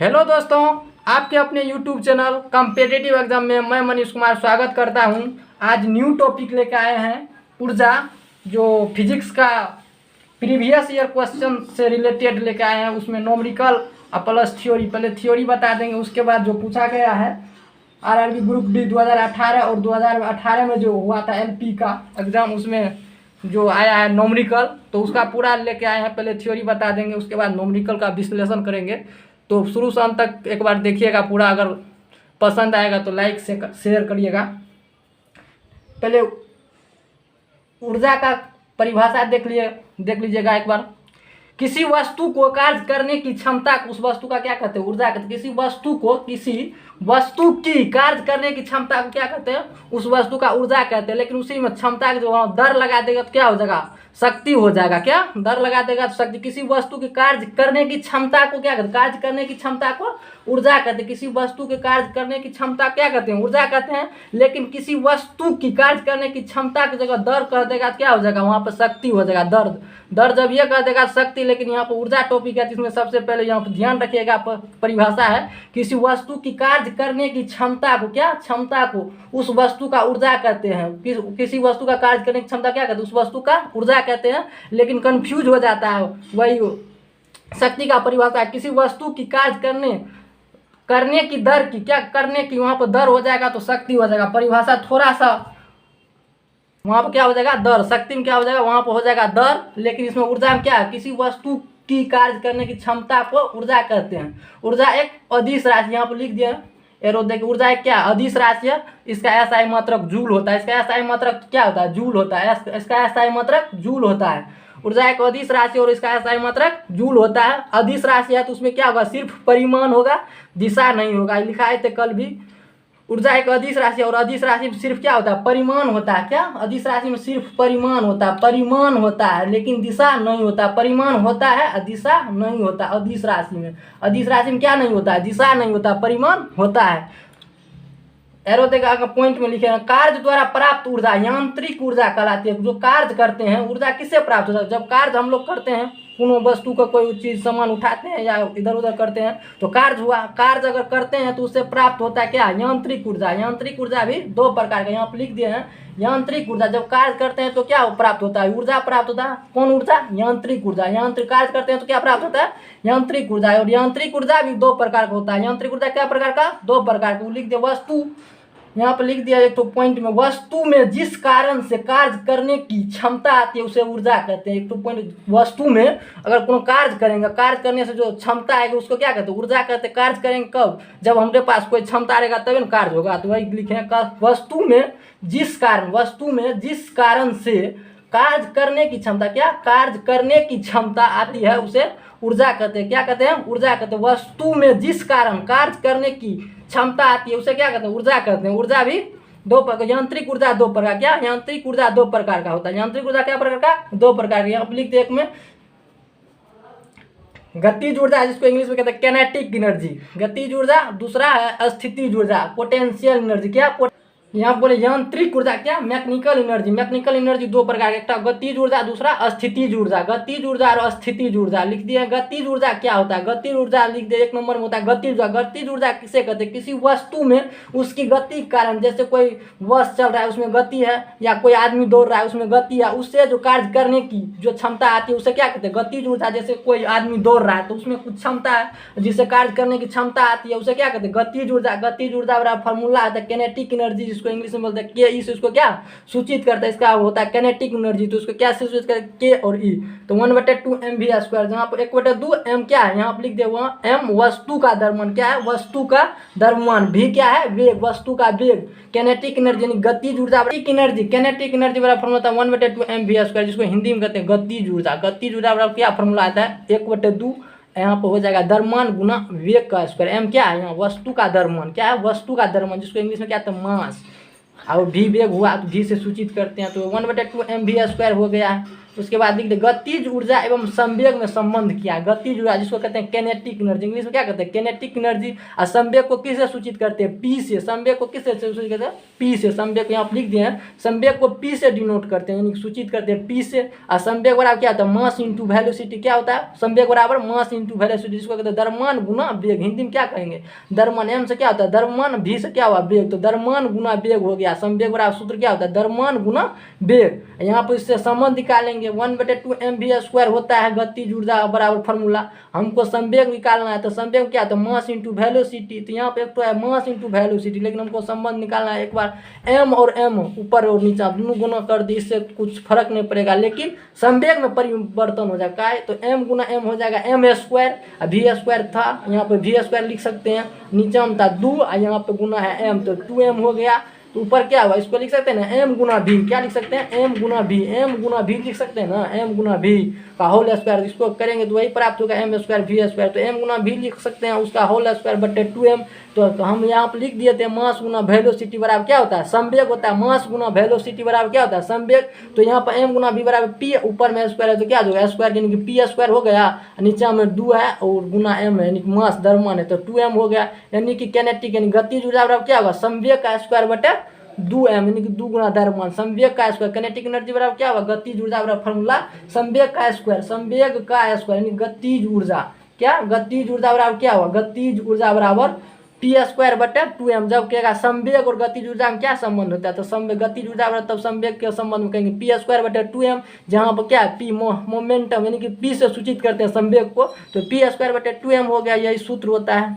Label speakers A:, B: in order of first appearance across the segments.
A: Hello दोस्तों, आपके अपने यूट्यूब चैनल कॉम्पिटिटिव एग्जाम में मैं मनीष कुमार स्वागत करता हूं। आज न्यू टॉपिक लेकर आए हैं ऊर्जा, जो फिजिक्स का प्रीवियस ईयर क्वेश्चन से रिलेटेड लेकर आए हैं। उसमें नॉमेरिकल प्लस थ्योरी, पहले थ्योरी बता देंगे, उसके बाद जो पूछा गया है आरआरबी ग्रुप डी 2018 और 2018 में जो हुआ था एलपी का एग्ज़ाम, उसमें जो आया है नॉमेरिकल, तो उसका पूरा लेके आए हैं। पहले थ्योरी बता देंगे, उसके बाद नॉमेरिकल का विश्लेषण करेंगे। तो शुरू से अंत तक एक बार देखिएगा पूरा। अगर पसंद आएगा तो लाइक से शेयर करिएगा। पहले ऊर्जा का परिभाषा देख लीजिएगा एक बार। किसी वस्तु को कार्य करने की क्षमता, उस वस्तु का क्या कहते हैं? ऊर्जा कहते हैं। किसी वस्तु की कार्य करने की क्षमता को क्या कहते हैं? उस वस्तु का ऊर्जा कहते हैं। लेकिन उसी में क्षमता के जो दर लगा देगा तो क्या हो जाएगा? शक्ति हो जाएगा। क्या दर लगा देगा तो शक्ति। किसी वस्तु की कार्य करने की क्षमता को क्या कहते हैं? कार्य करने की क्षमता को ऊर्जा कहते हैं। किसी वस्तु के कार्य करने की क्षमता क्या कहते हैं? ऊर्जा कहते हैं। लेकिन किसी वस्तु की कार्य करने की क्षमता की जगह दर कह देगा तो क्या हो जाएगा? वहाँ पर शक्ति हो जाएगा। दर जब ये कह देगा शक्ति, लेकिन यहाँ पर ऊर्जा टॉपिक है, जिसमें सबसे पहले यहाँ पर ध्यान रखिएगा परिभाषा है। किसी वस्तु की कार्य करने की क्षमता को क्या? क्षमता को उस वस्तु का ऊर्जा कहते हैं। किसी वस्तु का कार्य करने की क्षमता क्या कहते हैं? उस वस्तु का ऊर्जा कहते हैं। लेकिन कंफ्यूज हो जाता है, वही शक्ति का परिभाषा है। किसी वस्तु की कार्य करने की दर की, क्या करने की, वहाँ पर दर हो जाएगा तो शक्ति हो जाएगा। परिभाषा थोड़ा सा वहाँ पर क्या हो जाएगा? दर। शक्ति में क्या हो जाएगा? वहाँ पर हो जाएगा दर। लेकिन इसमें ऊर्जा में क्या है? किसी वस्तु की कार्य करने की क्षमता को ऊर्जा कहते हैं। ऊर्जा एक अदिश राशि, यहाँ पर लिख दिया एरो देखिए। ऊर्जा एक क्या? अदिश राशि है। इसका एसआई मात्रक जूल होता है। इसका एसआई मात्रक क्या होता है? जूल होता है। इसका एसआई मात्रक जूल होता है। ऊर्जा एक अदिश राशि और इसका एसआई मात्रक जूल होता है। अदिश राशि है तो उसमें क्या होगा? सिर्फ परिमाण होगा, दिशा नहीं होगा। लिखाए थे कल भी। ऊर्जा एक अदिश राशि और अदिश राशि में सिर्फ क्या होता है? परिमाण होता है। क्या? अदिश राशि में सिर्फ परिमाण होता है, लेकिन दिशा नहीं होता। परिमाण होता है, दिशा नहीं होता। अदिश राशि में क्या नहीं होता है? दिशा नहीं होता, परिमाण होता है। एरो देखा पॉइंट में लिखे हैं, कार्य द्वारा प्राप्त ऊर्जा यांत्रिक ऊर्जा कहलाती है। जो कार्य करते हैं, ऊर्जा किससे प्राप्त होता है? जब कार्य हम लोग करते हैं, कोनो वस्तु का कोई चीज सामान उठाते हैं या इधर उधर करते हैं तो कार्य हुआ। कार्य अगर करते हैं तो उससे प्राप्त होता है क्या? यांत्रिक ऊर्जा। यांत्रिक ऊर्जा भी दो प्रकार का यहाँ पर लिख दिए हैं। यांत्रिक ऊर्जा, जब कार्य करते हैं तो क्या प्राप्त होता है? ऊर्जा प्राप्त होता है। कौन ऊर्जा? यांत्रिक ऊर्जा। यांत्रिक कार्य करते हैं तो क्या प्राप्त होता है? यांत्रिक ऊर्जा। और यांत्रिक ऊर्जा भी दो प्रकार का होता है। यांत्रिक ऊर्जा क्या प्रकार का? दो प्रकार का। लिख दिया वस्तु, यहाँ पर लिख दिया एक तो पॉइंट में, वस्तु में जिस कारण से कार्य करने की क्षमता आती है उसे ऊर्जा कहते हैं। एक तो पॉइंट, वस्तु में अगर कोनो कार्य करेंगे, कार्य करने से जो क्षमता आएगी उसको क्या कहते हैं? ऊर्जा कहते हैं। कार्य करेंगे कब? जब हमारे पास कोई क्षमता रहेगा तभी ना कार्य होगा। तो वही लिखे हैं, वस्तु में जिस कारण से कार्य करने की क्षमता, क्या? कार्य करने की क्षमता आती है उसे ऊर्जा कहते हैं। क्या कहते हैं? ऊर्जा कहते हैं। वस्तु में जिस कारण कार्य करने की क्षमता आती है उसे क्या कहते हैं? ऊर्जा कहते हैं। ऊर्जा भी दो प्रकार, यांत्रिक ऊर्जा दो प्रकार। क्या? यांत्रिक ऊर्जा दो प्रकार का होता है। यांत्रिक ऊर्जा क्या प्रकार का? दो प्रकार का। यहाँ पर लिख दे एक में गतिज ऊर्जा, जिसको इंग्लिश में कहते हैं कैनेटिक एनर्जी, गतिज ऊर्जा। दूसरा है स्थितिज ऊर्जा, पोटेंशियल एनर्जी। क्या? यहाँ बोले यांत्रिक ऊर्जा, क्या? Mechanical energy. मैकेनिकल एनर्जी दो प्रकार के, एक गतिज ऊर्जा, दूसरा स्थितिज ऊर्जा। गतिज ऊर्जा और स्थितिज ऊर्जा लिख दिए। गतिज ऊर्जा क्या होता है? गतिज ऊर्जा लिख दिए एक नंबर में होता है गतिज ऊर्जा। गतिज ऊर्जा किसे कहते हैं? किसी वस्तु में उसकी गति के कारण, जैसे कोई बस चल रहा है उसमें गति है, या कोई आदमी दौड़ रहा है उसमें गति है, उससे जो कार्य करने की जो क्षमता आती है उसे क्या कहते हैं? गतिज ऊर्जा। जैसे कोई आदमी दौड़ रहा है तो उसमें कुछ क्षमता है जिससे कार्य करने की क्षमता आती है, उसे क्या कहते हैं? गतिज ऊर्जा। गतिज ऊर्जा बड़ा फॉर्मूला आता है कैनेटिक एनर्जी, जिसको इंग्लिश में बोलते हैं के। इस उसको क्या सूचित करता है? इसका होता है कैनेटिक एनर्जी। तो उसको क्या सूचित करता है? के और ई। तो 1/2 mv², जहाँ पर 1/2 m क्या है? यहाँ पर लिख दे m वस्तु का द्रव्यमान। क्या है? वस्तु का द्रव्यमान। v क्या है? वेग, वस्तु का वेग। कैनेटिक एनर्जी यानी गतिज ऊर्जा। कैनेटिक एनर्जी बड़ा फॉर्मूला होता है 1/2 mv², जिसको हिंदी में कहते हैं गतिज ऊर्जा। गतिज ऊर्जा बड़ा क्या फॉर्मूला आता है? 1/2, यहाँ पर हो जाएगा द्रव्यमान गुना वेग का स्क्वायर। m क्या है? यहाँ वस्तु का द्रव्यमान। क्या है? वस्तु का द्रव्यमान, जिसको इंग्लिश में क्या कहते हैं? मास। और v वेग हुआ तो v से सूचित करते हैं। तो 1/2 mv² हो गया है। उसके बाद लिख दे गतिज ऊर्जा एवं संवेग में संबंध किया। गतिज ऊर्जा जिसको कहते हैं कैनेटिक एनर्जी, इंग्लिश में क्या कहते हैं कैनेटिक एनर्जी। और संवेग को किससे सूचित करते हैं पी से। संवेग को किससे सूचित करते हैं पी से। संवेग को यहाँ पर लिख दिए हैं, संवेग को पी से डिनोट करते हैं, यानी सूचित करते हैं पी से। और संवेग बराबर क्या होता है मास इंटू वेलोसिटी। क्या होता है संवेग बराबर मास इंटू वेलोसिटी, जिसको कहते हैं द्रव्यमान गुना वेग। हिंदी में क्या कहेंगे द्रव्यमान, एम से क्या होता है द्रव्यमान, भी से क्या हुआ वेग, तो द्रव्यमान गुना वेग हो गया। संवेग बराबर सूत्र क्या होता है द्रव्यमान गुना वेग। यहाँ पर इससे संबंध निकालेंगे 1/2 mv² होता है गतिज ऊर्जा बराबर फार्मूला। हमको संवेग निकालना है, तो संवेग क्या होता है मास इंटू वेलोसिटी। तो यहाँ पे एक तो है मास इंटू वेलोसिटी, लेकिन हमको संबंध निकालना है। एक बार m और m ऊपर और नीचे दोनों गुना कर दी, इससे कुछ फर्क नहीं पड़ेगा, लेकिन संवेग में परिवर्तन हो जाएगा है। तो m गुना m हो जाएगा m², v² था यहाँ पे v² लिख सकते हैं, नीचे में था 2 और यहाँ पे गुना है m, तो 2m हो गया। तो ऊपर क्या हुआ इसको लिख सकते हैं ना m गुना v। क्या लिख सकते हैं m गुना v, m गुना v लिख सकते हैं ना m गुना v का होल स्क्वायर। इसको करेंगे तो वही प्राप्त होगा m² v²। तो m गुना v लिख सकते हैं उसका होल स्क्वायर बटे 2m। तो हम यहाँ पर लिख दिए थे मास गुना वेलोसिटी बराबर क्या होता है संवेग होता है। मास गुना वेलोसिटी बराबर क्या होता है संवेग। तो यहाँ पर m गुना v बराबर p, ऊपर में स्क्वायर है तो क्या हो जाएगा स्क्वायर, यानी कि p² हो गया, नीचे में 2 है और गुना m है, यानी कि मास द्रव्यमान है, तो 2m हो गया। यानी कि कैनेटिक यानी गतिज ऊर्जा बराबर क्या होगा संवेग का स्क्वायर बटे 2m, यानी कि 2 गुना द्रव्यमान। संवेग का स्क्वायर कैनेटिक एनर्जी बराबर क्या होगा गतिज ऊर्जा बराबर फार्मूला संवेग का स्क्वायर, संवेग का स्क्वायर यानी गतिज ऊर्जा। क्या गतिज ऊर्जा बराबर क्या होगा गतिज ऊर्जा बराबर p² बटे 2m। जब कहेगा संवेग और गतिज ऊर्जा में क्या संबंध होता है, तो संवेग गतिज ऊर्जा बराबर तब संवेग के संबंध में कहेंगे p² बटे 2m, जहाँ पर क्या है p मोमेंटम यानी कि p से सूचित करते हैं संवेग को, तो p² बटे 2m हो गया, यही सूत्र होता है।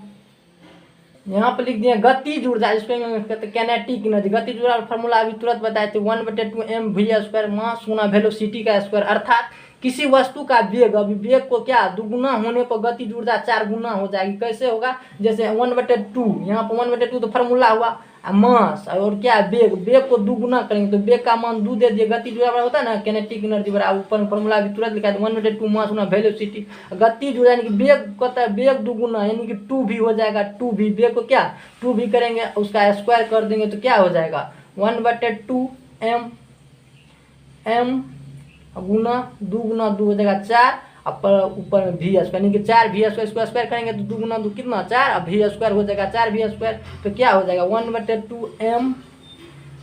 A: यहाँ पर लिख दिए गतिज ऊर्जा, इसको कहते हैं कैनेटिक एनर्जी। गतिज ऊर्जा फार्मूला अभी तुरंत बताए थे 1/2 mv² मास गुना वेलोसिटी का स्क्वायर। अर्थात किसी वस्तु का वेग, अभी वेग को क्या दुगुना होने पर गतिज ऊर्जा 4 गुना हो जाएगी। कैसे होगा जैसे 1/2, यहाँ पर 1/2 तो फार्मूला हुआ मास और क्या वेग, वेग को दुगुना करेंगे तो वेग का मान 2 दे दिए। गतिज ऊर्जा होता है ना कैनेटिक एनर्जी बराबर ऊपर फार्मूला भी तुरंत लिखा है 1/2 मास गुना वेलोसिटी। गतिज ऊर्जा यानी कि वेग कहता है वेग दुगुना यानी कि 2v हो जाएगा 2v। वेग को क्या 2v करेंगे उसका स्क्वायर कर देंगे तो क्या हो जाएगा 1/2 m गुना 2 गुना 2 हो जाएगा 4, ऊपर में v² यानी कि 4v² इसको स्क्वायर करेंगे तो 2 गुना 2 कितना 4, अब v² हो जाएगा 4v²। तो क्या हो जाएगा 1/2 m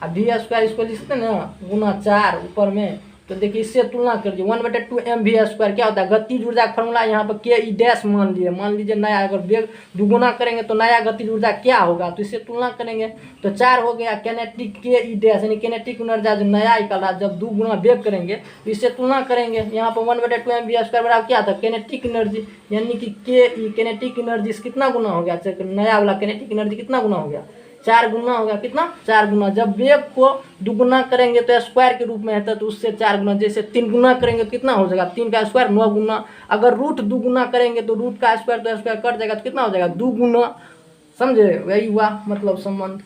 A: v² इसको लिख सकते हैं ना गुना 4 ऊपर में। तो देखिए इससे तुलना कर दीजिए 1/2 mv² क्या होता है गतिज ऊर्जा का फॉर्मूला यहाँ पर के ई डैश मान लीजिए नया, अगर वेग दुगुना करेंगे तो नया गतिज ऊर्जा क्या होगा, तो इससे तुलना करेंगे तो 4 हो गया कैनेटिक के ई डैश यानी कैनेटिक एनर्जी जो नया निकल रहा जब दुगुना वेग करेंगे तो इससे तुलना करेंगे। यहाँ पर 1/2 mv² बराबर क्या था कैनेटिक एनर्जी यानी कि के ई कैनेटिक एनर्जी कितना गुना हो गया, नया वाला कैनेटिक एनर्जी कितना गुना हो गया 4 गुना हो गया, कितना 4 गुना। जब वेग को दुगुना करेंगे तो स्क्वायर के रूप में है तो उससे 4 गुना, जैसे 3 गुना करेंगे तो कितना हो जाएगा 3 का स्क्वायर 9 गुना। अगर रूट दुगुना करेंगे तो रूट का स्क्वायर तो स्क्वायर कट जाएगा तो कितना हो जाएगा 2 गुना। समझे, वही हुआ मतलब संबंध।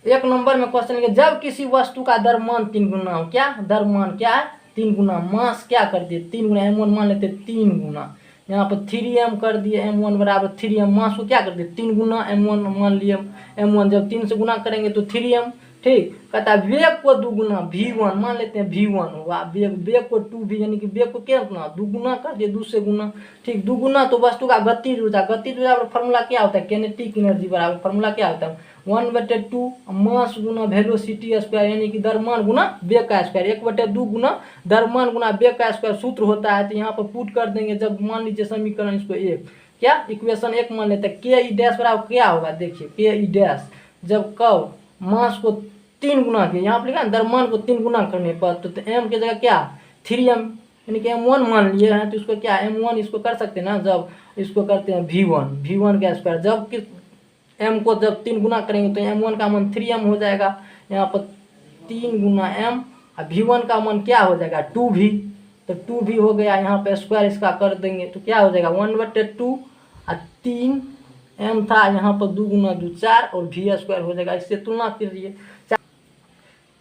A: 1 नंबर में क्वेश्चन है जब किसी वस्तु का द्रव्यमान 3 गुना हो, क्या द्रव्यमान क्या है 3 गुना, मास क्या कर दिए 3 गुना, m1 मान लेते 3 गुना, यहाँ पर 3m कर दिए m1 बराबर 3m, मास को क्या कर दिए 3 गुना m1 मान लिए m1, जब 3 से गुना करेंगे तो 3m। ठीक, कहता है वेग को दुगुना v1 मान लेते हैं v1 हुआ, वेग को 2v यानी कि वेग को क्या गुना दुगुना कर दिए 2 से गुना। ठीक, दुगुना तो वस्तु का गतिज ऊर्जा बराबर फार्मूला क्या होता है कैनेटिक एनर्जी बराबर फार्मूला क्या होता है 1/2 मास गुना वेलोसिटी स्क्वायर यानी कि द्रव्यमान गुना वेग का स्क्वायर, 1/2 गुना द्रव्यमान गुना वेग का स्क्वायर सूत्र होता है। तो यहाँ पर पुट कर देंगे, जब मान लीजिए समीकरण इसको 1 क्या इक्वेशन 1 मान लेते हैं के ई डैश बराबर क्या होगा, देखिए के ई डैश जब कब मास को 3 गुना किया, यहाँ पर लिखा द्रव्यमान को 3 गुना करने पर तो m की जगह क्या 3m यानी कि m1 मान लिए हैं तो इसको क्या m1 इसको कर सकते हैं ना, जब इसको करते हैं v1 का स्क्वायर, जब कि m को जब 3 गुना करेंगे तो m1 का मान 3m हो जाएगा, यहाँ पर 3 गुना m और v1 का मान क्या हो जाएगा 2v, तो 2v हो गया, यहाँ पे स्क्वायर इसका कर देंगे तो क्या हो जाएगा 1/2 और 3m था, यहाँ पर 2 गुना 2 4 और v² हो जाएगा। इससे तुलना कीजिए,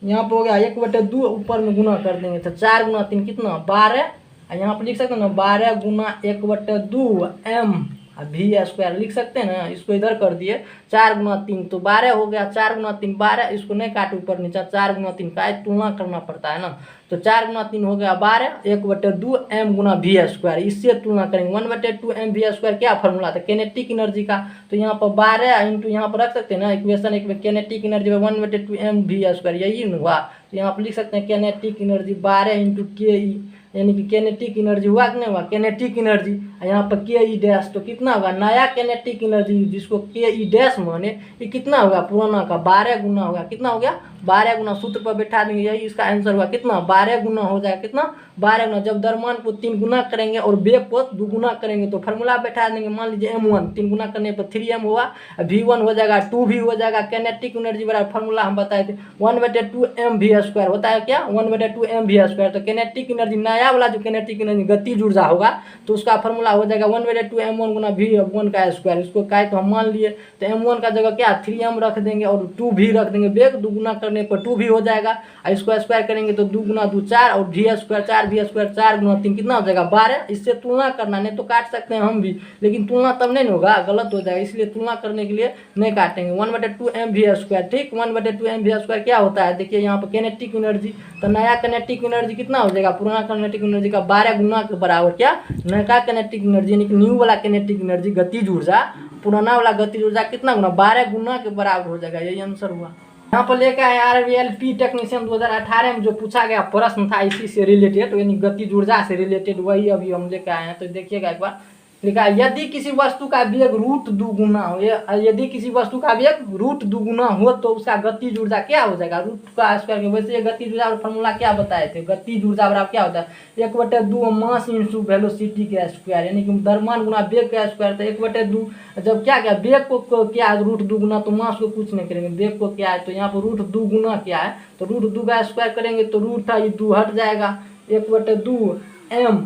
A: यहाँ पर हो गया 1/2 ऊपर में गुना कर देंगे तो 4 गुना 3 कितना 12, और यहाँ पर लिख सकते हैं ना 12 गुना 1/2 m वी स्क्वायर लिख सकते हैं ना, इसको इधर कर दिए 4 × 3 तो 12 हो गया, 4 × 3 12, इसको नहीं काट ऊपर नीचे, 4 × 3 का तुलना करना पड़ता है ना, तो 4 × 3 हो गया 12, 1/2 m × वी स्क्वायर, इससे तुलना करेंगे। 1/2 m वी स्क्वायर क्या फॉर्मूला था केनेटिक एनर्जी का, तो यहाँ पर 12 इंटू यहाँ पर रख सकते हैं ना इक्वेशन एक में, केनेटिक एनर्जी 1/2 m वी स्क्वायर, यही हुआ, तो यहाँ पर लिख सकते हैं केनेटिक एनर्जी 12 इंटू के ई, यानी कि केनेटिक एनर्जी हुआ कि नहीं हुआ, केनेटिक एनर्जी, यहाँ पर के ई डैश, तो कितना होगा नया केनेटिक एनर्जी जिसको के ई डैश माने, ये कितना होगा पुराना का 12 गुना होगा, कितना हो गया 12 गुना, सूत्र पर बैठा देंगे, यही इसका आंसर हुआ, कितना 12 गुना हो जाएगा, कितना 12 गुना। जब द्रव्यमान को 3 गुना करेंगे और वेग को 2 गुना करेंगे तो फार्मूला बैठा देंगे, मान लीजिए m1 3 गुना करने पर 3m हुआ, v1 हो जाएगा 2v हो जाएगा, केनेटिक एनर्जी बराबर फार्मूला हम बताए थे 1/2 m वी स्क्वायर होता है क्या 1/2 m वी स्क्वायर, तो केनेटिक एनर्जी नया वाला जो केनेटिक एनर्जी गतिज ऊर्जा होगा तो उसका फार्मूला हो जाएगा 1/2 m1 गुना v1 का स्क्वायर, इसको काय तो हम मान लिए, तो m1 का जगह क्या 3m रख देंगे और 2v रख देंगे, वेग 2 गुना करने पर 2v हो जाएगा, इसको स्क्वायर करेंगे तो 2 × 2 4 और v स्क्वायर 4v स्क्वायर 4 × 3 कितना हो जाएगा 12, इससे तुलना करना, नहीं तो काट सकते हैं हम भी, लेकिन तुलना तब नहीं होगा, गलत हो जाएगा, इसलिए तुलना करने के लिए नहीं काटेंगे। 1/2 m वी स्क्वायर, ठीक 1/2 m वी स्क्वायर क्या होता है, देखिए यहाँ पर केनेटिक एनर्जी, तो नया केनेटिक एनर्जी कितना हो जाएगा पुराना केनेटिक एनर्जी का 12 गुना के बराबर, क्या नया केनेटिक एनर्जी यानी कि न्यू वाला केनेटिक एनर्जी गतिज ऊर्जा, पुराना वाला गतिज ऊर्जा कितना गुना 12 गुना के बराबर हो जाएगा, यही आंसर हुआ। यहाँ पर लेकर आए RVLP टेक्नीशियन 2018 में जो पूछा गया प्रश्न था इसी से रिलेटेड, यानी गतिज ऊर्जा से रिलेटेड, वही अभी हम लेकर आए हैं, तो देखिएगा एक बार लिखा है यदि किसी वस्तु का वेग √2 गुना हो, यदि किसी वस्तु का वेग √2 गुना हो तो उसका गतिज ऊर्जा क्या हो जाएगा, रूट का स्क्वायर, वैसे ये गतिज ऊर्जा फॉर्मूला क्या बताए थे, गतिज ऊर्जा बराबर क्या होता है 1/2 मास इंटू वेलोसिटी के स्क्वायर, यानी कि द्रव्यमान गुना वेग का स्क्वायर, तो 1/2 जब क्या क्या वेग को क्या है √2 गुना, तो मास को कुछ नहीं करेंगे, वेग को क्या है तो यहाँ पर √2 गुना क्या है, तो √2 का स्क्वायर करेंगे तो √2 हट जाएगा, 1/2 m,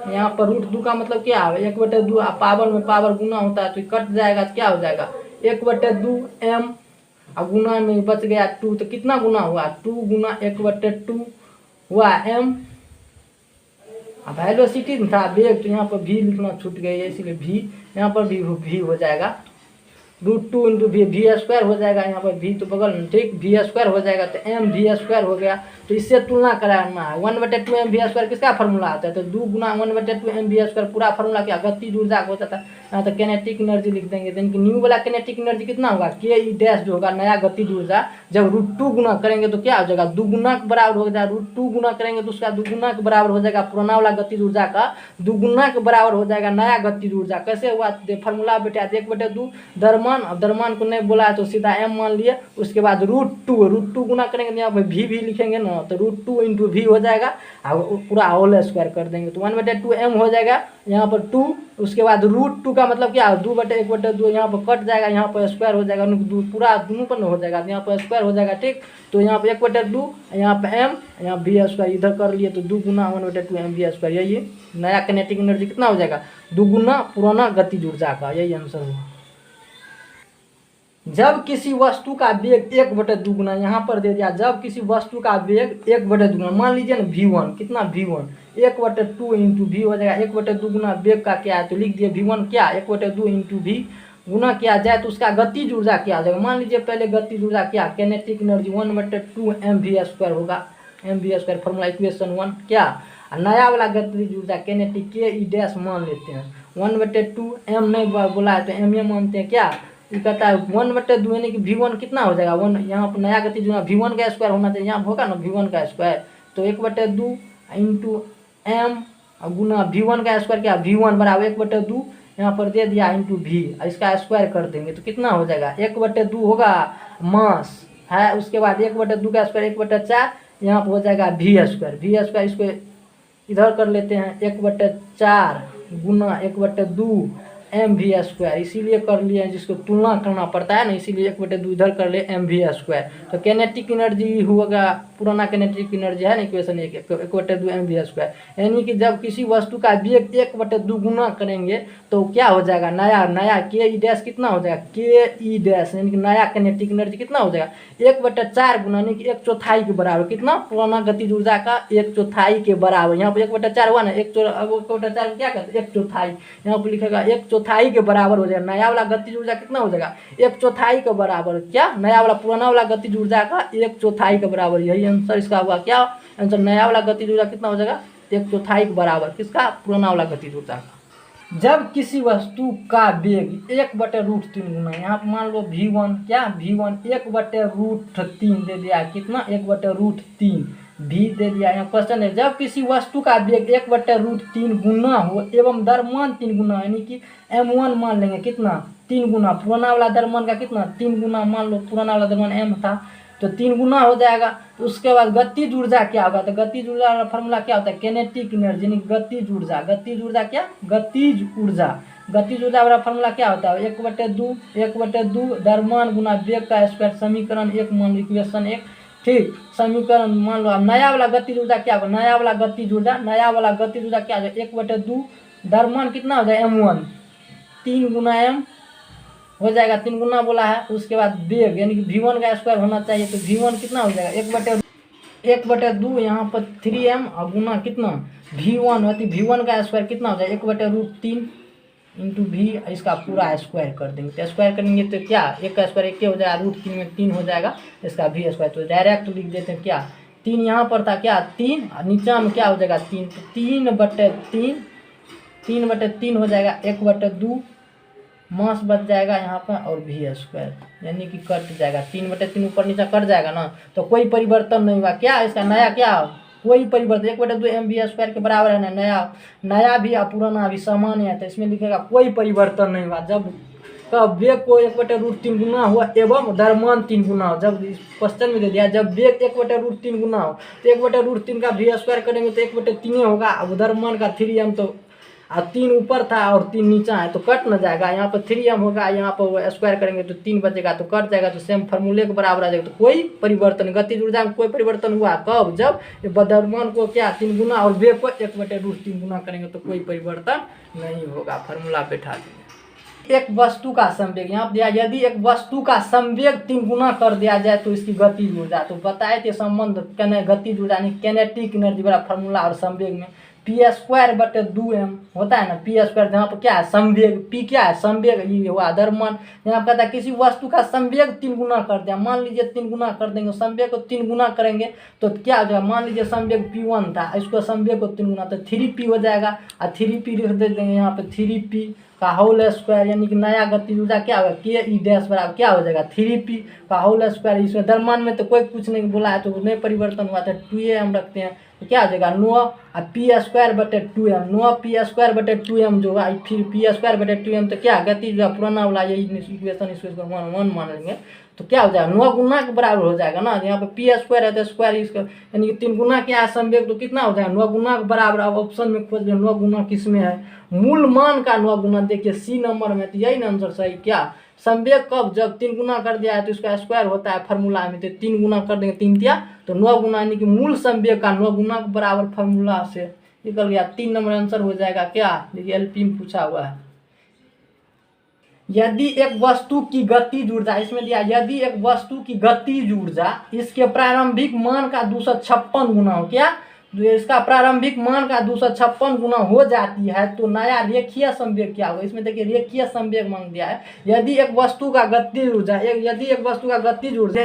A: यहाँ पर √2 का मतलब क्या है 1/2, पावर में पावर गुना होता है तो कट जाएगा, तो क्या हो जाएगा 1/2 m, अब गुना में बच गया 2, तो कितना गुना हुआ 2 गुना 1/2 हुआ m, अब वेलोसिटी था वेग, तो यहाँ पर v लिखना छूट गया, इसीलिए v यहाँ पर भी v हो जाएगा √2 इंटू वी स्क्वायर हो जाएगा, यहाँ पर v तो बगल में, ठीक वी स्क्वायर हो जाएगा, तो m वी स्क्वायर हो गया, तो इससे तुलना कराना है 1/2 m वी स्क्वायर किसका फॉर्मूला आता है, तो 2 गुना 1/2 m वी स्क्वायर पूरा फॉर्मूला क्या गतिज ऊर्जा हो जाता है, यहाँ तो केनेटिक एनर्जी लिख देंगे, यानी कि न्यू वाला केनेटिक एनर्जी कितना होगा के ई डैश जो होगा नया गतिज ऊर्जा, जब √2 गुना करेंगे तो क्या हो जाएगा 2 गुना के बराबर हो जाएगा, √2 गुना करेंगे तो उसका 2 गुना के बराबर हो जाएगा, पुराना वाला गतिज ऊर्जा का 2 गुना के बराबर हो जाएगा नया गतिज ऊर्जा, कैसे हुआ फॉर्मूला बेटा 1/2 द्रव्यमान, अब द्रव्यमान को नहीं बोला है तो सीधा m मान लिए, उसके बाद √2 गुना करेंगे तो यहाँ पर v लिखेंगे ना, तो √2 इंटू v हो जाएगा, पूरा होल स्क्वायर कर देंगे तो 1/2 m हो जाएगा, यहाँ पर 2, उसके बाद √2 का मतलब क्या 2/1/2, यहाँ पर कट जाएगा, यहाँ पर स्क्वायर हो जाएगा, पूरा दोनों पर हो जाएगा, यहाँ पर स्क्वायर हो जाएगा, ठीक, तो यहाँ पर 1/2, यहाँ पर m, यहाँ वी स्क्वायर इधर कर लिए, तो 2 गुना 1/2 m वी स्क्वायर, यही नया किनेटिक एनर्जी कितना हो जाएगा 2 गुना पुराना गतिज ऊर्जा का, यही आंसर हुआ। जब किसी वस्तु का वेग 1/2 गुना, यहाँ पर दे दिया जब किसी वस्तु का वेग 1/2 गुना, मान लीजिए ना v1 कितना v1 1/2 इंटू v हो जाएगा, 1/2 गुना वेग का क्या है तो लिख दिए v1 क्या 1/2 इंटू v गुना किया जाए तो उसका गतिज ऊर्जा क्या आ जाएगा, मान लीजिए पहले गतिज ऊर्जा क्या kinetic energy 1/2 m V square होगा, m V square formula equation 1 क्या, नया वाला गतिज ऊर्जा केनेटिक के ई डैश मान लेते हैं, 1/2 m नहीं बोला है तो m मानते हैं, क्या ये कहता है 1/2 यानी कि v1 कितना हो जाएगा 1, यहाँ पर नया गतिज ऊर्जा v1 का स्क्वायर होना चाहिए, यहाँ होगा ना v1 का स्क्वायर, तो 1/2 इंटू m गुना v1 का स्क्वायर क्या v1 बराबर 1/2 यहाँ पर दे दिया इंटू v, इसका स्क्वायर कर देंगे तो कितना हो जाएगा 1/2 होगा मास है, उसके बाद 1/2 का स्क्वायर 1/4, यहाँ पर हो जाएगा v स्क्वायर, इसको इधर कर लेते हैं 1/4 गुना 1/2 m वी स्क्वायर, इसीलिए कर लिए हैं जिसको तुलना करना पड़ता है ना, इसीलिए 1/2 इधर कर ले m वी स्क्वायर, तो केनेटिक एनर्जी होगा पुराना केनेटिक एनर्जी है ना इक्वेशन 1/2 m वी स्क्वायर, यानी कि जब किसी वस्तु का वेग 1/2 गुना करेंगे तो क्या हो जाएगा नया के ई डैश कितना हो जाएगा के ई डैश, यानी कि नया केनेटिक एनर्जी कितना हो जाएगा 1/4 गुना यानी कि 1/4 के बराबर, कितना पुराना गतिज ऊर्जा का 1/4 के बराबर, यहाँ पर 1/4 हुआ ना 1/4 क्या कहते हैं 1/4, यहाँ पर लिखेगा 1/4 1/4 के बराबर हो जाएगा। नया वाला गतिज ऊर्जा कितना हो जाएगा 1/4 के बराबर। क्या नया वाला पुराना वाला गतिज ऊर्जा का 1/4 के बराबर, यही आंसर इसका हुआ। क्या आंसर, नया वाला गतिज ऊर्जा कितना हो जाएगा 1/4 के बराबर, किसका, पुराना वाला गतिज ऊर्जा का। जब किसी वस्तु का वेग 1/√3 गुना, यहाँ पर मान लो v1, क्या v1 1/√3 दे दिया, कितना 1/√3 भी दे दिया। यहाँ क्वेश्चन है, जब किसी वस्तु का वेग 1/√3 गुना हो एवं द्रव्यमान 3 गुना, यानी कि m1 मान लेंगे कितना 3 गुना, पुराना वाला द्रव्यमान का कितना 3 गुना, मान लो पुराना वाला द्रव्यमान m था तो 3 गुना हो जाएगा। तो उसके बाद गतिज ऊर्जा क्या होगा, तो गतिज ऊर्जा का फॉर्मूला क्या होता है किनेटिक एनर्जी, यानी गतिज ऊर्जा। गतिज ऊर्जा क्या, गतिज ऊर्जा, गतिज ऊर्जा वाला फॉर्मूला क्या होता है 1/2 द्रव्यमान गुना वेग का स्क्वायर, समीकरण 1 मान लो, इक्वेशन 1, ठीक। समीकरण मान लो, अब नया वाला गतिज ऊर्जा क्या होगा, नया वाला गतिज ऊर्जा क्या हो जाएगा 1/2 द्रव्यमान कितना हो जाएगा m1, 3 गुना m हो जाएगा, 3 गुना बोला है। उसके बाद वेग यानी कि v1 का स्क्वायर होना चाहिए, तो v1 कितना हो जाएगा 1/2 यहाँ पर 3m और गुना कितना v1 होती, v1 का स्क्वायर कितना हो जाएगा 1/√3 इंटू v, इसका पूरा स्क्वायर कर देंगे। तो स्क्वायर करेंगे तो क्या, एक का स्क्वायर 1 हो जाएगा, √3 में 3 हो जाएगा, इसका v स्क्वायर। तो डायरेक्ट लिख देते हैं, क्या 3 यहाँ पर था, क्या 3, नीचा में क्या हो जाएगा 3, तो 3/3 हो जाएगा 1/2 मास बच जाएगा यहाँ पर, और v स्क्वायर यानी कि कट जाएगा, 3/3 ऊपर नीचे कट जाएगा ना, तो कोई परिवर्तन नहीं हुआ। क्या इसका नया, क्या कोई परिवर्तन, 1/2 mv स्क्वायर के बराबर है ना, नया भी और पुराना भी समान है, तो इसमें लिखेगा कोई परिवर्तन नहीं हुआ। जब वेग को 1/√3 गुना हुआ एवं द्रव्यमान 3 गुना हो, जब इस क्वेश्चन में दे दिया जब वेग 1/√3 गुना हो तो 1/√3 का v स्क्वायर करेंगे तो 1/3 होगा, अब द्रव्यमान का 3m, तो 3 ऊपर था और 3 नीचा है तो कट न जाएगा, यहाँ पर 3m होगा, यहाँ पर स्क्वायर करेंगे तो 3 बचेगा तो कट जाएगा, तो सेम फार्मूले के बराबर आ जाएगा। तो कोई परिवर्तन, गतिज ऊर्जा में कोई परिवर्तन हुआ कब, जब द्रव्यमान को क्या 3 गुना और वेग को 1/√3 गुना करेंगे तो कोई परिवर्तन नहीं होगा। फार्मूला बैठा दिए। एक वस्तु का संवेग यहाँ दिया, यदि एक वस्तु का संवेग 3 गुना कर दिया जाए तो इसकी गतिज ऊर्जा, तो बताए थे संबंध गतिज ऊर्जा यानी कैनेटिक एनर्जी वाला फार्मूला और संवेग में p²/2m होता है ना, p², जहाँ पर क्या है संवेग, p क्या है संवेग, ये हुआ द्रव्यमान। यहाँ कहता है किसी वस्तु का संवेग 3 गुना कर दिया, मान लीजिए 3 गुना कर देंगे, संवेग को 3 गुना करेंगे तो क्या हो जाएगा, मान लीजिए संवेग p1 था, इसको संवेग को 3 गुना तो 3p हो जाएगा, और 3p लिख दे देंगे यहाँ पे 3p का होल स्क्वायर, यानी कि नया गतिज ऊर्जा क्या होगा ke बराबर क्या हो जाएगा 3p का होल स्क्वायर। इसमें द्रव्यमान में तो कोई कुछ नहीं बोला है तो नहीं परिवर्तन हुआ, तो 2am रखते हैं तो क्या हो जाएगा 9 p²/2m, 9 p²/2m जो है, फिर p²/2m तो क्या गतिज ऊर्जा पुराना वाला यही इक्वेशन, इसको 1 मान लेंगे तो क्या हो जाएगा 9 गुना के बराबर हो जाएगा ना। यहाँ पे p² है तो स्क्वायर इसका यानी कि 3 गुना क्या है संवेग, तो कितना हो जाएगा 9 गुना के बराबर। अब ऑप्शन में खोज 9 गुना किस में है, मूल मान का 9 गुना, देखिए सी नंबर में, तो यही ना आंसर सही। क्या संवेग कब, जब 3 गुना कर दिया है तो इसका स्क्वायर होता है फार्मूला में, तो 3 गुना कर देंगे 3 तिया तो 9 गुना, यानी कि मूल संवेग का 9 गुना के बराबर फार्मूला से निकल गया। 3 नंबर आंसर हो जाएगा। क्या देखिए एलपी में पूछा हुआ है, यदि एक वस्तु की गतिज ऊर्जा, इसमें दिया यदि एक वस्तु की गतिज ऊर्जा इसके प्रारंभिक मान का 256 गुना हो, क्या इसका प्रारंभिक मान का 256 गुना हो जाती है तो नया रेखीय संवेग क्या होगा। इसमें देखिए रेखीय संवेग मांग दिया है, यदि एक वस्तु का गतिज ऊर्जा दे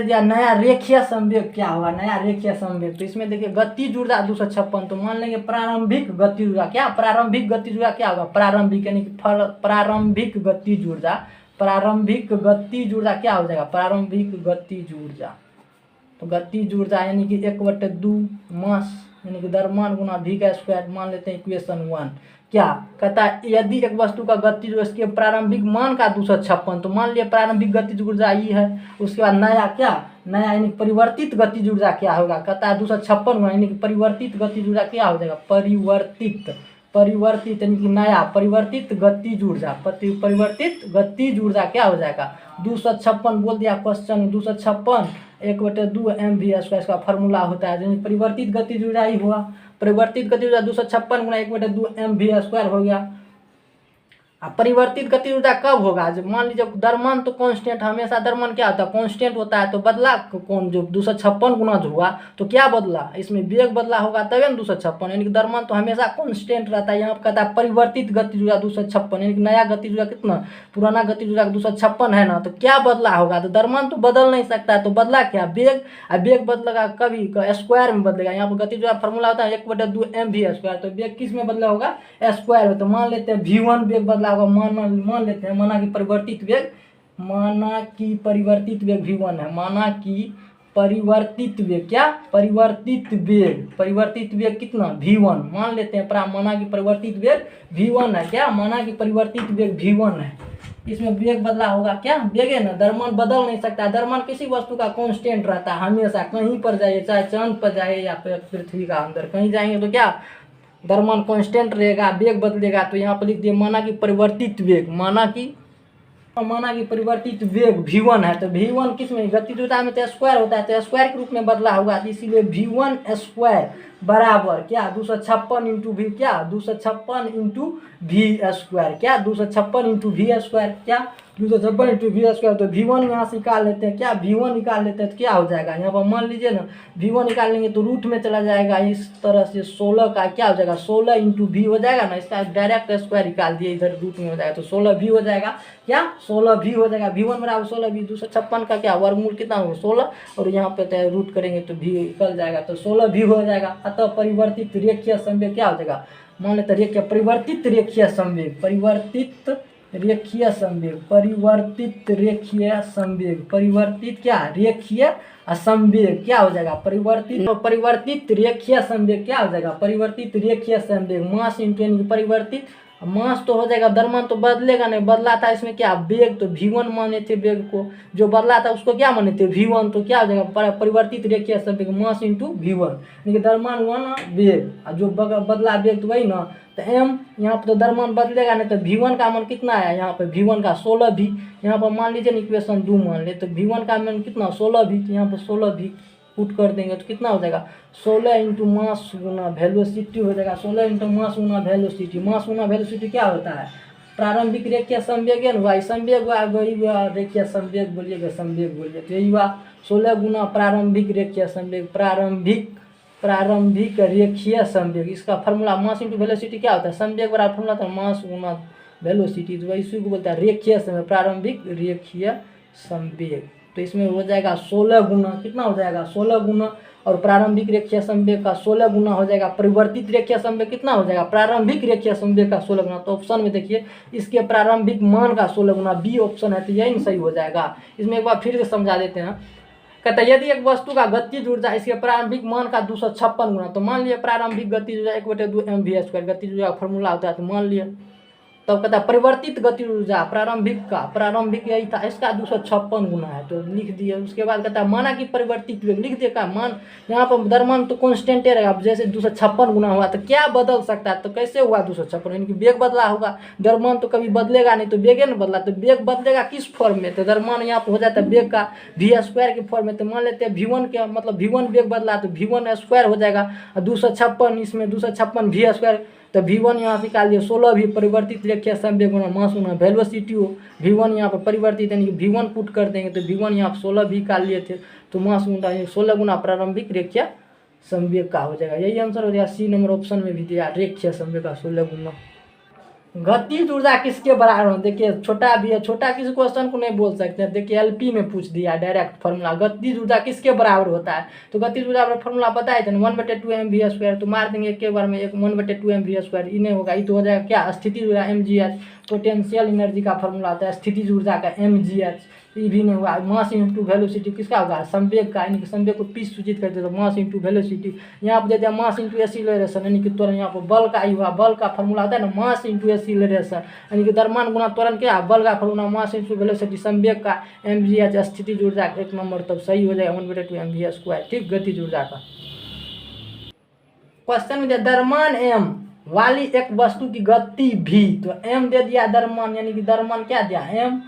A: दिया, नया रेखीय संवेग क्या होगा, नया रेखीय संवेग। तो इसमें देखिए गतिज ऊर्जा 256, तो मान लेंगे प्रारंभिक गतिज ऊर्जा, क्या प्रारंभिक गतिज ऊर्जा क्या होगा, प्रारंभिक यानी कि प्रारंभिक गतिज ऊर्जा, प्रारंभिक गतिज ऊर्जा क्या हो जाएगा प्रारंभिक गतिज ऊर्जा। तो गतिज ऊर्जा यानी कि 1/2 मास यानी कि द्रव्यमान गुना v का स्क्वायर, मान लेते हैं इक्वेशन 1। क्या कहता है, यदि एक वस्तु का गतिज ऊर्जा इसके प्रारंभिक मान का 256, तो मान लिया प्रारंभिक गतिज ऊर्जा ई है, उसके बाद नया क्या, नया यानी परिवर्तित गतिज ऊर्जा क्या होगा, कहता है 256 यानी कि परिवर्तित गतिज ऊर्जा क्या हो जाएगा, परिवर्तित यानी कि नया परिवर्तित गतिज ऊर्जा, परिवर्तित गतिज ऊर्जा क्या हो जाएगा 256 बोल दिया क्वेश्चन, 256 1/2 mv² इसका फार्मूला होता है, यानी परिवर्तित गतिज ऊर्जा ही हुआ। परिवर्तित गतिज ऊर्जा 256 गुना 1/2 mv² हो गया। परिवर्तित गतिज ऊर्जा कब होगा? जब मान लीजिए द्रव्यमान तो कांस्टेंट, हमेशा द्रव्यमान क्या होता है? कांस्टेंट होता है। तो बदला कौन? जो 256 गुना जो हुआ तो क्या बदला? इसमें वेग बदला होगा तभी ना 256, यानी कि द्रव्यमान तो हमेशा कांस्टेंट रहता है। यहाँ पर कहता है परिवर्तित गतिज ऊर्जा 256, यानी कि नया गतिज ऊर्जा कितना? पुराना गतिज ऊर्जा 256 है ना, तो क्या बदला होगा? तो द्रव्यमान तो बदल नहीं सकता है, तो बदला क्या? वेग। वेग बदलेगा कभी स्क्वायर में बदलेगा। यहाँ पर गतिज ऊर्जा फॉर्मूला होता है 1/2 mv², तो वेग किस में बदला होगा? स्क्वायर में। तो मान लेते हैं v1 वेग बदला होगा, मान लेते हैं, माना कि परिवर्तित वेग, माना कि परिवर्तित वेग v1 है, माना कि परिवर्तित वेग, क्या? परिवर्तित वेग कितना? v1 मान लेते हैं, माना कि परिवर्तित वेग v1 है, क्या? माना कि परिवर्तित वेग v1 है। इसमें वेग बदला होगा, क्या? वेग है ना, द्रव्यमान बदल नहीं सकता। द्रव्यमान किसी वस्तु का कांस्टेंट रहता है हमेशा, कहीं पर जाइए, चाहे चांद पर जाइए या फिर पृथ्वी का अंदर कहीं जाएंगे तो क्या? द्रव्यमान कांस्टेंट रहेगा, वेग बदलेगा। तो यहाँ पर लिख दिए माना कि परिवर्तित वेग, माना कि परिवर्तित वेग v1 है। तो v1 किस में? गतिज ऊर्जा में तो स्क्वायर होता है, तो स्क्वायर के रूप में बदला होगा, इसीलिए v1 स्क्वायर बराबर क्या? 256 इंटू v, क्या? 256 इंटू v², क्या? 256 इंटू v², क्या? 256 इंटू v²। तो v1 यहाँ से निकाल लेते हैं, क्या? v1 निकाल लेते हैं तो क्या हो जाएगा? यहाँ पर मान लीजिए ना, v1 निकालेंगे तो रूट में चला जाएगा, इस तरह से 16 का क्या हो जाएगा? 16 इंटू v हो जाएगा ना, इसका डायरेक्ट स्क्वायर निकाल दिए, इधर रूट में हो जाएगा, तो 16v हो जाएगा, क्या? 16v हो जाएगा। v1 बराबर 16v, 256 का क्या वर्गमूल कितना होगा? 16, और यहाँ पे रूट करेंगे तो v निकल जाएगा, तो 16v हो जाएगा। अतः परिवर्तित रेखीय संवेग क्या हो जाएगा? मान लेते हैं परिवर्तित रेखीय संवेग, परिवर्तित रेखीय क्या? रेखीय संवेग क्या हो जाएगा? परिवर्तित रेखीय संवेग क्या हो जाएगा? परिवर्तित रेखीय संवेग मास इंटू, यानी कि परिवर्तित मास तो हो जाएगा, द्रव्यमान तो बदलेगा नहीं। बदला था इसमें क्या? वेग, तो v1 माने थे वेग को, जो बदला था उसको क्या माने थे? v1, तो क्या हो जाएगा? परिवर्तित रेखीय संवेग मास इंटू v1, यानी कि द्रव्यमान हुआ ना वेग, जो बदला वेग तो वही ना, तो m यहाँ पर तो द्रव्यमान बदलेगा नहीं, तो v1 का मान कितना है? यहाँ पे v1 का 16v, यहाँ पर मान लीजिए इक्वेशन 2 मान ले, तो v1 का मान कितना? 16v, तो यहाँ पर 16v पुट कर देंगे तो कितना हो जाएगा? 16 इंटू मास गुना वेलोसिटी हो जाएगा, 16 इंटू मास गुना वेलोसिटी। मास गुना वेलोसिटी क्या होता है? प्रारंभिक रेखीय संवेग हुआ, संवेग हुआ, रेखीय संवेग बोलिएगा, संवेग बोलिए, तो यही हुआ 16 गुना प्रारंभिक रेखीय संवेग, प्रारंभिक रेखीय संवेग। इसका फॉर्मूला मास इंटू वेलोसिटी क्या होता है? संवेग बराबर फॉर्मूला था मास गुना वेलोसिटी, तो इसी को बोलता है रेखीय संवेग, प्रारंभिक रेखीय संवेग। तो इसमें हो जाएगा 16 गुना, कितना हो जाएगा? 16 गुना, और प्रारंभिक रेखीय संवेग का 16 गुना हो जाएगा। परिवर्तित रेखीय संवेग कितना हो जाएगा? प्रारंभिक रेखीय संवेग का 16 गुना। तो ऑप्शन में देखिए इसके प्रारंभिक मान का 16 गुना, बी ऑप्शन है, तो यही सही हो जाएगा। इसमें एक बार फिर से समझा देते हैं। कहता है यदि एक वस्तु का गतिज ऊर्जा इसके प्रारंभिक मान का 256 गुना, तो मान लिया प्रारंभिक गतिज ऊर्जा 1/2 mv², गतिज ऊर्जा फॉर्मूला होता है, तो मान लिया। तब कहता है परिवर्तित गतिज ऊर्जा प्रारंभिक यही था, इसका 256 गुना है, तो लिख दिए। उसके बाद कहता है माना कि परिवर्तित वेग, लिख दिए का मान, यहाँ पर द्रव्यमान तो कांस्टेंट रहेगा। अब जैसे 256 गुना हुआ तो क्या बदल सकता है? तो कैसे हुआ 256? यानी कि वेग बदला होगा, द्रव्यमान तो कभी बदलेगा नहीं, तो वेग न बदला, तो वेग बदलेगा किस फॉर्म में? तो द्रव्यमान यहाँ पर हो जाता है वेग का v² के फॉर्म में। तो मान लेते हैं v1 के, मतलब v1 वेग बदला तो v1² हो जाएगा, और 256 इसमें 256 v², तो v1 यहाँ से निकाल दिए 16v, परिवर्तित रेखीय संवेग गुना मास गुना वेलोसिटी हो। v1 यहाँ पर परिवर्तित, यानी कि v1 पुट कर देंगे, तो v1 यहाँ पर 16v निकाल लिए थे, तो मास गुना 16 गुना प्रारंभिक रेखीय संवेग का हो जाएगा। यही आंसर हो जाएगा, सी नंबर ऑप्शन में भी दिया, रेखीय संवेग का 16 गुना। गतिज ऊर्जा किसके बराबर है? देखिए छोटा भी है, छोटा किसी क्वेश्चन को नहीं बोल सकते हैं। देखिए एलपी में पूछ दिया डायरेक्ट फॉर्मूला, गतिज ऊर्जा किसके बराबर होता है? तो गतिज ऊर्जा फॉर्मूला पता है 1/2 mv², तो मार देंगे एक के बार में, 1/2 mv², इन्हें होगा, ये तो हो जाएगा क्या? स्थितिज ऊर्जा mgh, पोटेंशियल एनर्जी का फॉर्मूला आता है स्थितिज ऊर्जा का mgh, ये भी नहीं हुआ। मास इंटू वेलोसिटी किसका होगा? संवेग का, यानी कि संवेग को पी सूचित करते हैं, तो मास इंटू वेलोसिटी। यहाँ पर देते हैं मास इंटू एक्सीलरेशन, यानी कि त्वरण, यहाँ पर बल का ही हुआ, बल का फॉर्मूला होता है ना मास इंटू एक्सीलरेशन, यानी कि द्रव्यमान गुना त्वरण क्या? बल का फॉर्मूला मास इंटू वेलोसिटी, संवेग का mgh, स्थितिज ऊर्जा 1 नंबर, तब सही हो जाएगा 1/2 mv²। ठीक, गतिज ऊर्जा का क्वेश्चन में द्रव्यमान m वाली एक वस्तु की गति v, तो m दे दिया द्रव्यमान, यानी कि द्रव्यमान क्या दिया? m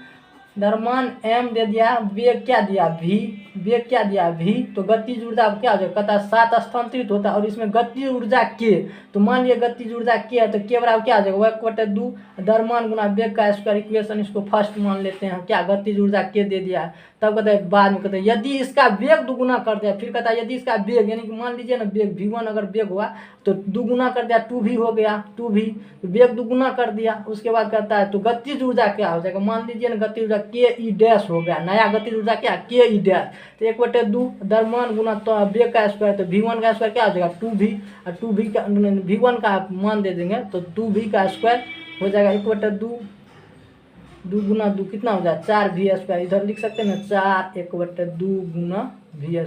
A: द्रव्यमान m दे दिया, वेग क्या दिया v, वेग क्या दिया v, तो गतिज ऊर्जा क्या हो जाएगा, कहता है 7 स्थानांतरित होता है और इसमें गतिज ऊर्जा k, तो मान लिया गतिज ऊर्जा k है तो k बराबर क्या आ जाएगा 1/2 द्रव्यमान गुना वेग का स्क्वायर इक्वेशन, इसको फर्स्ट मान लेते हैं क्या, गतिज ऊर्जा k दे दिया है। तब कहते हैं बाद में कहते हैं यदि इसका वेग दुगुना कर दिया, फिर कहता है यदि इसका वेग यानी कि मान लीजिए ना वेग v1 अगर वेग हुआ तो दुगुना कर दिया 2v हो गया, 2v वेग दुगुना कर दिया, उसके बाद कहता है तो गतिज ऊर्जा क्या हो जाएगा, मान लीजिए ना गतिज ऊर्जा के ई डैश हो गया, नया गतिज ऊर्जा क्या के ई डैश, तो 1/2 द्रव्यमान गुना तो वेग का स्क्वायर, तो v1 का स्क्वायर क्या हो जाएगा 2v, और 2v का v1 का मान दे देंगे तो 2v का स्क्वायर हो जाएगा 1/2, 2 गुना 2 कितना हो जाए 4v², इधर लिख सकते हैं ना 4 1/2 गुना v²,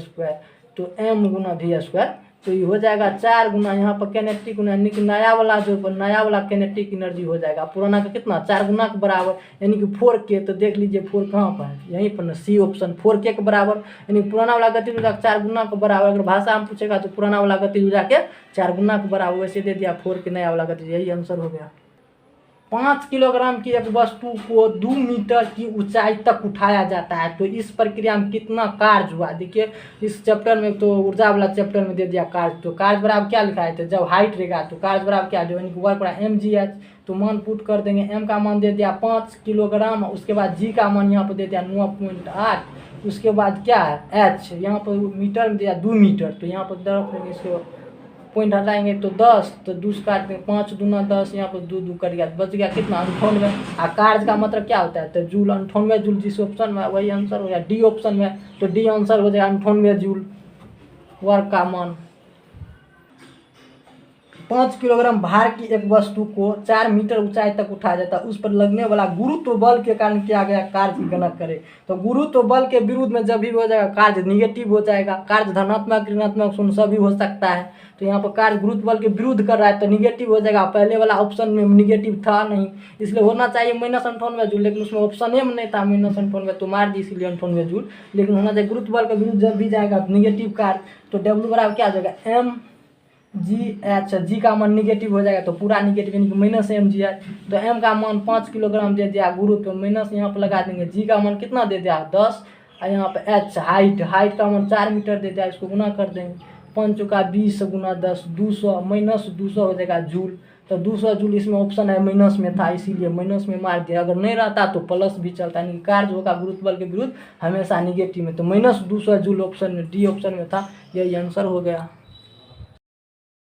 A: तो m गुना v², तो ये हो जाएगा 4 गुना यहाँ पर कैनेटिक यानी कि नया वाला कैनेटिक एनर्जी हो जाएगा पुराना का कितना 4 गुना के बराबर, यानी कि 4k, तो देख लीजिए 4 कहाँ पर है, यहीं पर ना सी ऑप्शन 4k के बराबर, यानी पुराना वाला गतिज ऊर्जा 4 गुना के बराबर, अगर भाषा में पूछेगा तो पुराना वाला गतिज ऊर्जा के 4 गुना के बराबर, वैसे दे दिया 4 के नया वाला गतिज, यही आंसर हो गया। 5 किलोग्राम की एक वस्तु को 2 मीटर की ऊंचाई तक उठाया जाता है, तो इस प्रक्रिया में कितना कार्य हुआ, देखिए इस चैप्टर में तो ऊर्जा वाला चैप्टर में दे दिया कार्य, तो कार्य बराबर क्या लिखा है, तो जब हाइट रहेगा तो कार्य बराबर क्या जो वर्क बराबर mgh, तो मान पुट कर देंगे, m का मान दे दिया 5 किलोग्राम, उसके बाद g का मान यहाँ पर दे दिया 9.8, उसके बाद क्या है h, यहाँ पर मीटर में दिया 2 मीटर, तो यहाँ पर दर्फ इसको पॉइंट हटाएंगे तो 10, तो 2 से काट देंगे 5 दूना 10, यहाँ पर 2 कर गया, बच गया कितना 98, और कार्य का मतलब क्या होता है, तो जूल 98 जूल जिस ऑप्शन में वही आंसर हो गया, डी ऑप्शन में, तो डी आंसर हो जाएगा 98 जूल वर्क का मान। 5 किलोग्राम भार की एक वस्तु को 4 मीटर ऊंचाई तक उठाया जाता है, उस पर लगने वाला गुरुत्व बल के कारण किया गया कार्य की गणना करें, तो गुरुत्व बल के विरुद्ध में जब भी हो जाएगा कार्य निगेटिव हो जाएगा, कार्य धनात्मक ऋणात्मक शून्य सभी हो सकता है, तो यहाँ पर कार्य गुरुत्व बल के विरुद्ध कर रहा है तो निगेटिव हो जाएगा, पहले वाला ऑप्शन में निगेटिव था नहीं, इसलिए होना चाहिए -98 जूल, लेकिन उसमें ऑप्शन में नहीं था -98, तो मार दी इसलिए 98 जूल, लेकिन होना चाहिए गुरुत्व बल के विरुद्ध जब भी जाएगा निगेटिव कार्य, तो डब्ल्यू बराबर क्या आ जाएगा mgh, जी का मान निगेटिव हो जाएगा तो पूरा निगेटिव यानी कि -mgh, तो m का मान 5 किलोग्राम दे दिया गुरुत्व, माइनस यहाँ पर लगा देंगे, g का मान कितना दे दिया 10, और यहाँ पे h हाइट का मान 4 मीटर दे दिया, इसको गुना कर देंगे, 5 का 20 गुना 10 200 -200 हो जाएगा जूल, तो 200 जूल इसमें ऑप्शन है माइनस में था इसीलिए माइनस में मार दिया, अगर नहीं रहता तो प्लस भी चलता, यानी कार्य होगा गुरुत्व बल के विरुद्ध हमेशा निगेटिव में, तो -200 जूल ऑप्शन में डी ऑप्शन में था, यही आंसर हो गया।